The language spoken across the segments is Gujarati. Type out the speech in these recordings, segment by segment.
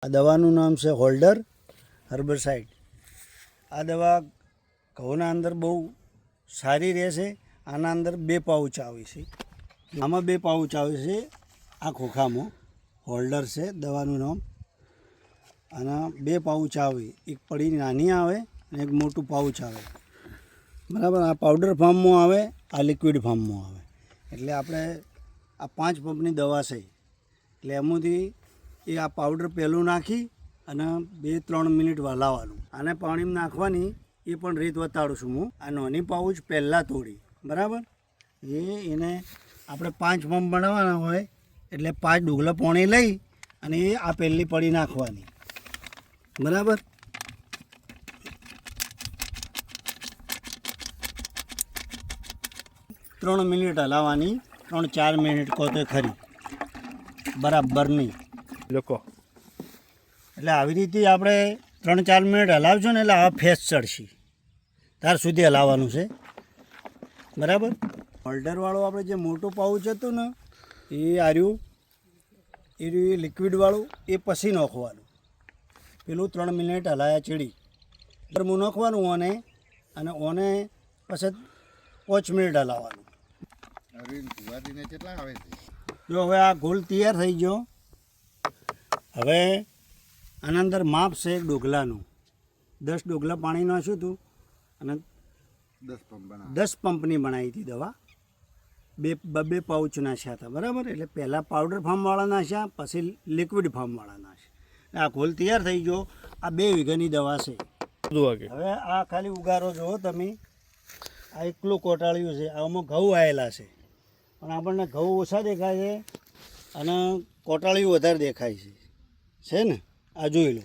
આ દવાનું નામ છે હોલ્ડર હર્બસાઇડ। આ દવા ઘઉંના અંદર બહુ સારી રહેશે। આના અંદર 2 પાઉચ આવે છે, આમાં 2 પાઉચ આવે છે। આ ખોખામાં હોલ્ડર છે દવાનું નામ, આના 2 પાઉચ આવે, એક પડી નાની આવે અને એક મોટું પાઉચ આવે, બરાબર। આ પાવડર ફોર્મમાં આવે, આ લિક્વિડ ફોર્મમાં આવે। એટલે આપણે આ 5 પંપની દવા છે, એટલે એમાંથી એ આ પાવડર પહેલું નાખી અને 2-3 મિનિટ હલાવવાનું। આને પાણીમાં નાખવાની એ પણ રીત બતાડું છું હું। આ નાની પાઉચ પહેલાં તોડી, બરાબર। એને આપણે 5 પંપ બનાવવાના હોય એટલે 5 ડોગલા પાણી લઈ અને એ આ પહેલી પડી નાખવાની, બરાબર। ત્રણ મિનિટ હલાવવાની, 3-4 મિનિટ કહો તો ખરી, બરાબર નહીં લોકો। એટલે આવી રીતે આપણે 3-4 મિનિટ હલાવશું ને એટલે આ ફેસ ચડશે, ત્યાર સુધી હલાવવાનું છે, બરાબર। હોલ્ડરવાળું આપણે જે મોટું પાઉચ હતું ને એ આર્યું, એ લિક્વિડવાળું એ પછી નાખવાનું, પેલું 3 મિનિટ હલાયા ચડી ગરમું નાખવાનું અને ઓને પછી 5 મિનિટ હલાવવાનું। જો હવે આ ગોળ તૈયાર થઈ ગયો। હવે આના અંદર માપ છે ડોગલાનું, 10 ડોગલા પાણી નાખ્યું હતું અને 10 પંપની બનાવી હતી દવા, 2 પાઉચ નાખ્યા હતા, બરાબર। એટલે પહેલાં પાવડર ફાર્મવાળા નાખ્યા, પછી લિક્વિડ ફાર્મવાળા નાખ્યા। આ ગોળ તૈયાર થઈ ગયો। આ 2 વીઘાની દવા છે। હવે આ ખાલી ઉગારો જુઓ તમે, આ એકલું કોટાળ્યું છે, આમાં ઘઉં આવેલા છે, પણ આપણને ઘઉં ઓછા દેખાય છે અને કોટાળિયું વધારે દેખાય છે ને, આ જોઈ લો।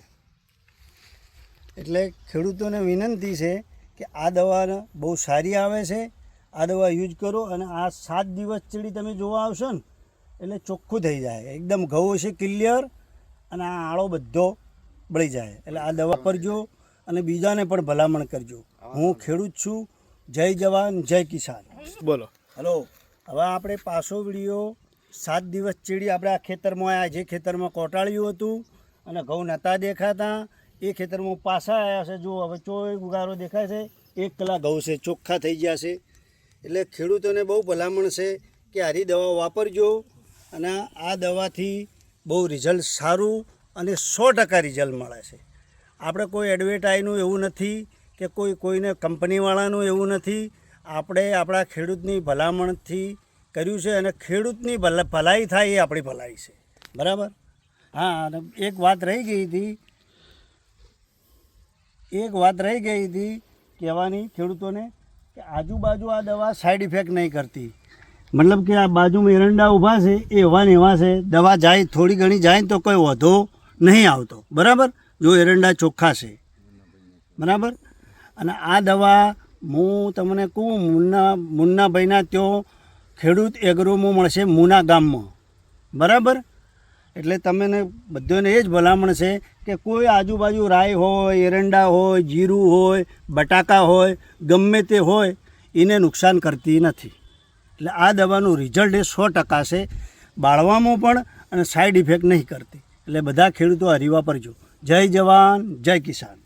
એટલે ખેડૂતોને વિનંતી છે કે આ દવા બહુ સારી આવે છે, આ દવા યુઝ કરો અને આ 7 દિવસ ચડી તમે જોવા આવશો ને એટલે ચોખ્ખું થઈ જાય, એકદમ ઘઉં છે ક્લિયર અને આ આળો બધો બળી જાય। એટલે આ દવા કરજો અને બીજાને પણ ભલામણ કરજો। હું ખેડૂત છું। જય જવાન જય કિસાન। બોલો। હલો, હવે આપણે પાછો વિડીયો 7 દિવસ ચીડી આપણે આ ખેતરમાં આવ્યા, જે ખેતરમાં કોટાળ્યું હતું અને ઘઉં નહોતા દેખાતા એ ખેતરમાં પાછા આવ્યા છે। જો હવે ચોય ઉગારો દેખાય છે, 1 કલાક ઘઉં છે, ચોખ્ખા થઈ ગયા છે। એટલે ખેડૂતોને બહુ ભલામણ છે કે આરી દવા વાપરજો અને આ દવાથી બહુ રિઝલ્ટ સારું અને 100% રિઝલ્ટ મળે છે। આપણે કોઈ એડવર્ટાઈઝનું એવું નથી કે કોઈને કંપનીવાળાનું એવું નથી, આપણે આપણા ખેડૂતની ભલામણથી કર્યું છે અને ખેડૂતની ભલાઈ થાય એ આપણી ભલાઈ છે, બરાબર। હા, અને એક વાત રહી ગઈ હતી કહેવાની ખેડૂતોને કે આજુબાજુ આ દવા સાઈડ ઇફેક્ટ નહીં કરતી, મતલબ કે આ બાજુમાં એરંડા ઊભા છે એ એવા ને એવા છે, દવા જાય થોડી ઘણી જાય તો કોઈ વધો નહીં આવતો, બરાબર। જો એરંડા ચોખ્ખા છે, બરાબર। અને આ દવા હું તમને કહું, મુન્નાભાઈના ત્યાં ખેડૂત એગ્રોમાં મળશે, મુના ગામમાં, બરાબર। એટલે તમને બધાને એ જ ભલામણ છે કે કોઈ આજુબાજુ રાઈ હોય, એરંડા હોય, જીરું હોય, બટાકા હોય, ગમે તે હોય એને નુકસાન કરતી નથી। એટલે આ દવાનું રિઝલ્ટ એ 100% છે, બાળવામાં પણ અને સાઈડ ઇફેક્ટ નહીં કરતી। એટલે બધા ખેડૂતો હરી વાપરજો। જય જવાન જય કિસાન।